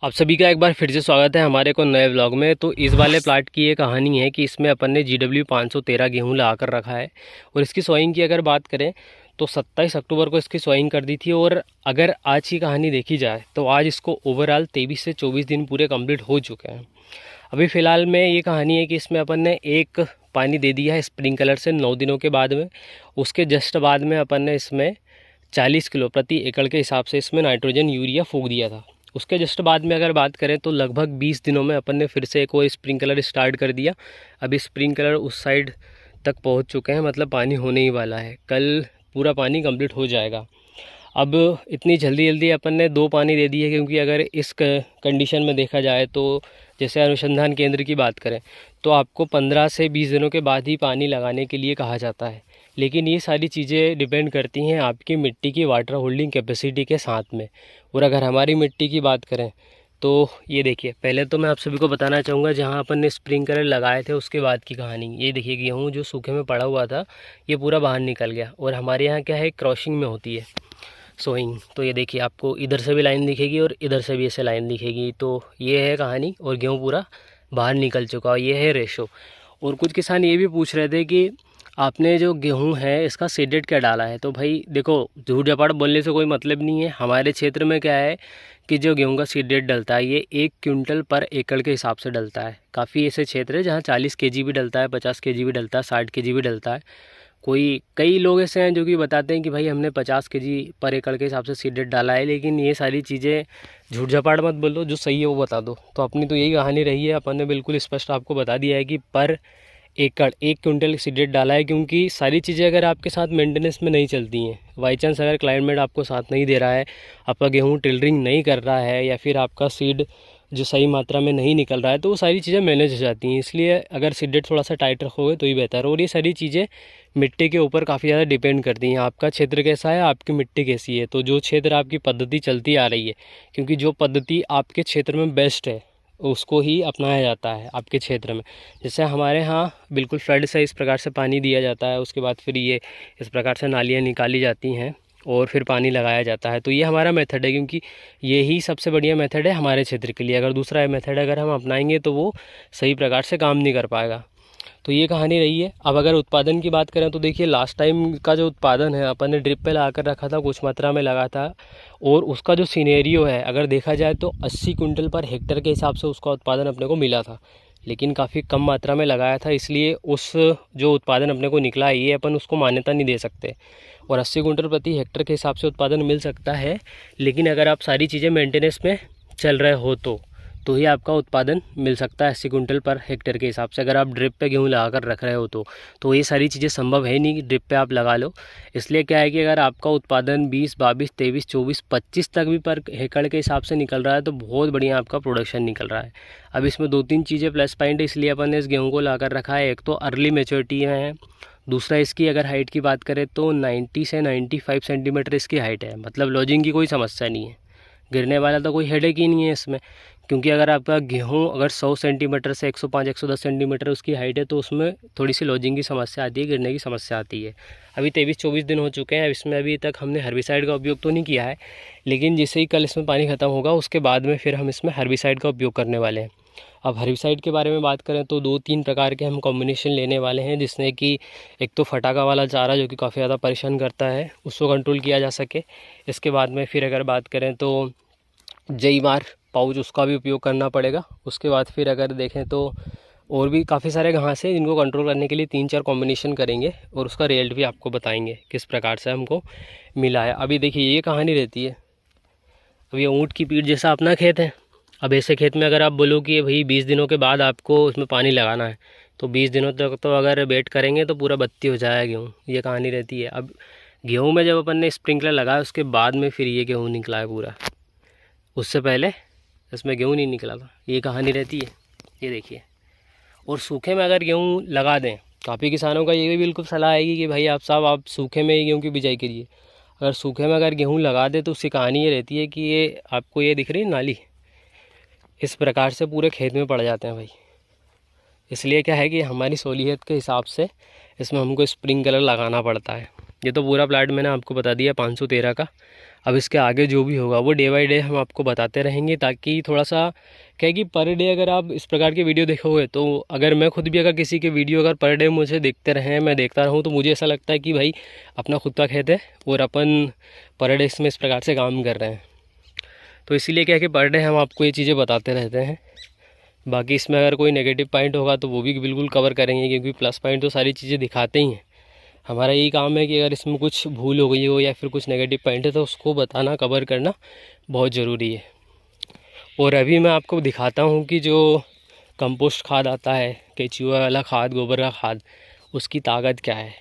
आप सभी का एक बार फिर से स्वागत है हमारे को नए व्लॉग में। तो इस वाले प्लाट की ये कहानी है कि इसमें अपन ने GW 513 गेहूँ लगा कर रखा है। और इसकी सोइंग की अगर बात करें तो 27 अक्टूबर को इसकी सोइंग कर दी थी। और अगर आज की कहानी देखी जाए तो आज इसको ओवरऑल 23 से 24 दिन पूरे कंप्लीट हो चुके हैं। अभी फ़िलहाल में ये कहानी है कि इसमें अपन ने एक पानी दे दिया है स्प्रिंकलर से 9 दिनों के बाद में। उसके जस्ट बाद में अपन ने इसमें 40 किलो प्रति एकड़ के हिसाब से इसमें नाइट्रोजन यूरिया फूंक दिया था। उसके जस्ट बाद में अगर बात करें तो लगभग 20 दिनों में अपन ने फिर से एक और स्प्रिंकलर स्टार्ट कर दिया। अभी स्प्रिंकलर उस साइड तक पहुंच चुके हैं, मतलब पानी होने ही वाला है। कल पूरा पानी कंप्लीट हो जाएगा। अब इतनी जल्दी जल्दी अपन ने 2 पानी दे दिए क्योंकि अगर इस कंडीशन में देखा जाए तो जैसे अनुसंधान केंद्र की बात करें तो आपको 15 से 20 दिनों के बाद ही पानी लगाने के लिए कहा जाता है। लेकिन ये सारी चीज़ें डिपेंड करती हैं आपकी मिट्टी की वाटर होल्डिंग कैपेसिटी के साथ में। और अगर हमारी मिट्टी की बात करें तो ये देखिए, पहले तो मैं आप सभी को बताना चाहूँगा जहाँ अपन ने स्प्रिंकलर लगाए थे उसके बाद की कहानी। ये देखिए, गेहूँ जो सूखे में पड़ा हुआ था ये पूरा बाहर निकल गया। और हमारे यहाँ क्या है, क्रॉसिंग में होती है सोइंग। तो ये देखिए, आपको इधर से भी लाइन दिखेगी और इधर से भी ऐसे लाइन दिखेगी। तो ये है कहानी और गेहूँ पूरा बाहर निकल चुका और ये है रेशो। और कुछ किसान ये भी पूछ रहे थे कि आपने जो गेहूं है इसका सीडेड क्या डाला है। तो भाई देखो, झूठ झपाट बोलने से कोई मतलब नहीं है। हमारे क्षेत्र में क्या है कि जो गेहूं का सीडेड डलता है ये 1 क्विंटल पर एकड़ के हिसाब से डलता है। काफ़ी ऐसे क्षेत्र है जहाँ 40 केजी भी डलता है, 50 केजी भी डलता है, 60 केजी भी डलता है। कई लोग ऐसे हैं जो कि बताते हैं कि भाई हमने 50 केजी पर एकड़ के हिसाब से सीडेड डाला है। लेकिन ये सारी चीज़ें झूठ झपाट मत बोलो, जो सही है वो बता दो। तो अपनी तो यही कहानी रही है, अपन ने बिल्कुल स्पष्ट आपको बता दिया है कि पर एकड़ 1 क्विंटल सीडेड डाला है। क्योंकि सारी चीज़ें अगर आपके साथ मेंटेनेंस में नहीं चलती हैं, बाई चांस अगर क्लाइमेट आपको साथ नहीं दे रहा है, आपका गेहूँ टिलरिंग नहीं कर रहा है या फिर आपका सीड जो सही मात्रा में नहीं निकल रहा है, तो वो सारी चीज़ें मैनेज हो जाती हैं। इसलिए अगर सीडेड थोड़ा सा टाइट रखोगे तो ही बेहतर है। और ये सारी चीज़ें मिट्टी के ऊपर काफ़ी ज़्यादा डिपेंड करती हैं। आपका क्षेत्र कैसा है, आपकी मिट्टी कैसी है। तो जो क्षेत्र आपकी पद्धति चलती आ रही है, क्योंकि जो पद्धति आपके क्षेत्र में बेस्ट है उसको ही अपनाया जाता है आपके क्षेत्र में। जैसे हमारे यहाँ बिल्कुल फ्लड से इस प्रकार से पानी दिया जाता है, उसके बाद फिर ये इस प्रकार से नालियाँ निकाली जाती हैं और फिर पानी लगाया जाता है। तो ये हमारा मेथड है, क्योंकि यही सबसे बढ़िया मेथड है हमारे क्षेत्र के लिए। अगर दूसरा मेथड अगर हम अपनाएंगे तो वो सही प्रकार से काम नहीं कर पाएगा। तो ये कहानी रही है। अब अगर उत्पादन की बात करें तो देखिए, लास्ट टाइम का जो उत्पादन है अपन ने ड्रिप पे ला कर रखा था, कुछ मात्रा में लगा था। और उसका जो सिनेरियो है अगर देखा जाए तो 80 कुंटल पर हेक्टेयर के हिसाब से उसका उत्पादन अपने को मिला था। लेकिन काफ़ी कम मात्रा में लगाया था, इसलिए उस जो उत्पादन अपने को निकला है ये अपन उसको मान्यता नहीं दे सकते। और 80 कुंटल प्रति हेक्टेयर के हिसाब से उत्पादन मिल सकता है, लेकिन अगर आप सारी चीज़ें मेंटेनेंस में चल रहे हो तो ही आपका उत्पादन मिल सकता है 80 कुंटल पर हेक्टेयर के हिसाब से। अगर आप ड्रिप पे गेहूँ लगा कर रख रहे हो तो ये सारी चीज़ें संभव है नहीं कि ड्रिप पे आप लगा लो। इसलिए क्या है कि अगर आपका उत्पादन 20, 22, 23, 24, 25 तक भी पर एकड़ के हिसाब से निकल रहा है तो बहुत बढ़िया आपका प्रोडक्शन निकल रहा है। अब इसमें 2-3 चीज़ें प्लस पॉइंट है, इसलिए अपन ने इस गेहूँ को ला कर रखा है। एक तो अर्ली मेच्योरिटी में है, दूसरा इसकी अगर हाइट की बात करें तो 90 से 95 सेंटीमीटर इसकी हाइट है। मतलब लॉजिंग की कोई समस्या नहीं है, गिरने वाला तो कोई हेडेक ही नहीं है इसमें। क्योंकि अगर आपका गेहूँ अगर 100 सेंटीमीटर से 105, 110 सेंटीमीटर उसकी हाइट है तो उसमें थोड़ी सी लॉजिंग की समस्या आती है, गिरने की समस्या आती है। अभी 23-24 दिन हो चुके हैं, इसमें अभी तक हमने हर्बिसाइड का उपयोग तो नहीं किया है। लेकिन जैसे ही कल इसमें पानी ख़त्म होगा उसके बाद में फिर हम इसमें हर्बिसाइड का उपयोग करने वाले हैं। अब हर्बिसाइड के बारे में बात करें तो 2-3 प्रकार के हम कॉम्बिनेशन लेने वाले हैं, जिसमें कि एक तो फटाका वाला चारा जो कि काफ़ी ज़्यादा परेशान करता है, उसको कंट्रोल किया जा सके। इसके बाद में फिर अगर बात करें तो जईमार पाउच, उसका भी उपयोग करना पड़ेगा। उसके बाद फिर अगर देखें तो और भी काफ़ी सारे घास हैं जिनको कंट्रोल करने के लिए 3-4 कॉम्बिनेशन करेंगे और उसका रिजल्ट भी आपको बताएंगे किस प्रकार से हमको मिला है। अभी देखिए ये कहानी रहती है। अब ये ऊँट की पीठ जैसा अपना खेत है। अब ऐसे खेत में अगर आप बोलो कि भाई 20 दिनों के बाद आपको उसमें पानी लगाना है तो 20 दिनों तक तो अगर वेट करेंगे तो पूरा बत्ती हो जाएगा गेहूँ। ये कहानी रहती है। अब गेहूँ में जब अपन ने स्प्रिंकलर लगाया उसके बाद में फिर ये गेहूँ निकला है पूरा, उससे पहले इसमें गेहूँ नहीं निकला था। ये कहानी रहती है, ये देखिए। और सूखे में अगर गेहूँ लगा दें, काफ़ी किसानों का ये भी बिल्कुल सलाह आएगी कि भाई आप साहब आप सूखे में ही गेहूँ की बिजाई करिए। अगर सूखे में अगर गेहूँ लगा दे तो उसकी कहानी ये रहती है कि ये आपको ये दिख रही है नाली, इस प्रकार से पूरे खेत में पड़ जाते हैं भाई। इसलिए क्या है कि हमारी सहूलियत के हिसाब से इसमें हमको स्प्रिंकलर लगाना पड़ता है। ये तो पूरा प्लाट मैंने आपको बता दिया 513 का। अब इसके आगे जो भी होगा वो डे बाय डे हम आपको बताते रहेंगे, ताकि थोड़ा सा क्या है कि पर डे अगर आप इस प्रकार के वीडियो देखोगे तो अगर मैं खुद भी अगर किसी के वीडियो अगर पर डे मुझे देखते रहें, मैं देखता रहूँ, तो मुझे ऐसा लगता है कि भाई अपना खुद का खेत है और अपन पर डे इसमें इस प्रकार से काम कर रहे हैं। तो इसीलिए क्या है कि पर डे हम आपको ये चीज़ें बताते रहते हैं। बाकी इसमें अगर कोई नेगेटिव पॉइंट होगा तो वो भी बिल्कुल कवर करेंगे, क्योंकि प्लस पॉइंट तो सारी चीज़ें दिखाते ही हैं। हमारा यही काम है कि अगर इसमें कुछ भूल हो गई हो या फिर कुछ नेगेटिव पॉइंट है तो उसको बताना, कवर करना बहुत ज़रूरी है। और अभी मैं आपको दिखाता हूँ कि जो कंपोस्ट खाद आता है, केचुआ वाला खाद, गोबर का खाद, उसकी ताकत क्या है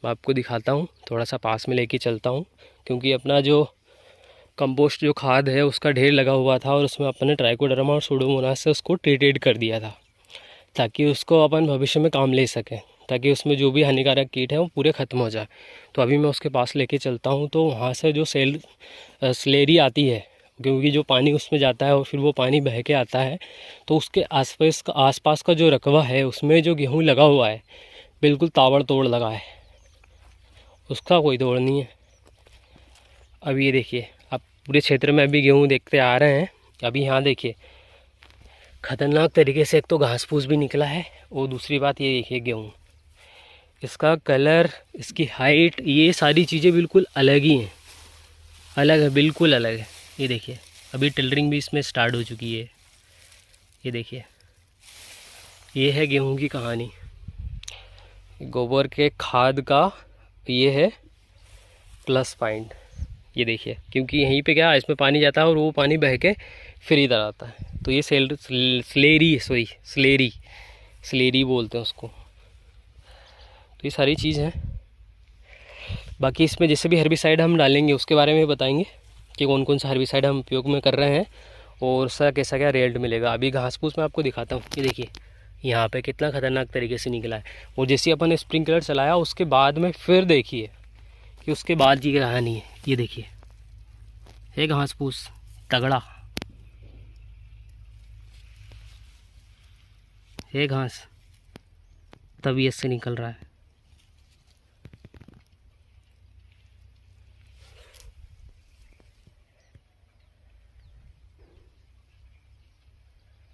मैं आपको दिखाता हूँ। थोड़ा सा पास में लेके चलता हूँ, क्योंकि अपना जो कंपोस्ट जो खाद है उसका ढेर लगा हुआ था और उसमें अपन ने ट्राइकोडर्मा और सूडोमोनास से उसको ट्रीटेड कर दिया था, ताकि उसको अपन भविष्य में काम ले सकें, ताकि उसमें जो भी हानिकारक कीट है वो पूरे ख़त्म हो जाए। तो अभी मैं उसके पास लेके चलता हूँ। तो वहाँ से जो स्लेरी आती है, क्योंकि जो पानी उसमें जाता है और फिर वो पानी बह के आता है, तो उसके आसपास का जो रकबा है उसमें जो गेहूँ लगा हुआ है बिल्कुल ताबड़तोड़ लगा है, उसका कोई तोड़ नहीं है। अब ये देखिए, आप पूरे क्षेत्र में अभी गेहूँ देखते आ रहे हैं। अभी यहाँ देखिए ख़तरनाक तरीके से एक तो घास फूस भी निकला है, और दूसरी बात ये देखिए गेहूँ, इसका कलर, इसकी हाइट, ये सारी चीज़ें बिल्कुल अलग ही हैं, अलग है, बिल्कुल अलग है। ये देखिए अभी टिलरिंग भी इसमें स्टार्ट हो चुकी है। ये देखिए, ये है गेहूं की कहानी। गोबर के खाद का ये है प्लस पॉइंट। ये देखिए, क्योंकि यहीं पे क्या इसमें पानी जाता है और वो पानी बह के फिर इधर आता है। तो ये स्लेरी बोलते हैं उसको। तो ये सारी चीज़ है। बाकी इसमें जैसे भी हर्बिसाइड हम डालेंगे उसके बारे में बताएंगे कि कौन कौन सा हर्बिसाइड हम उपयोग में कर रहे हैं और उसका कैसा क्या रिजल्ट मिलेगा। अभी घास फूस मैं आपको दिखाता हूँ। ये देखिए यहाँ पे कितना ख़तरनाक तरीके से निकला है। और जैसे अपन ने स्प्रिंकलर चलाया उसके बाद में फिर देखिए कि उसके बाद की कहानी है। ये देखिए है घास फूस तगड़ा है, घास तभी इससे निकल रहा है।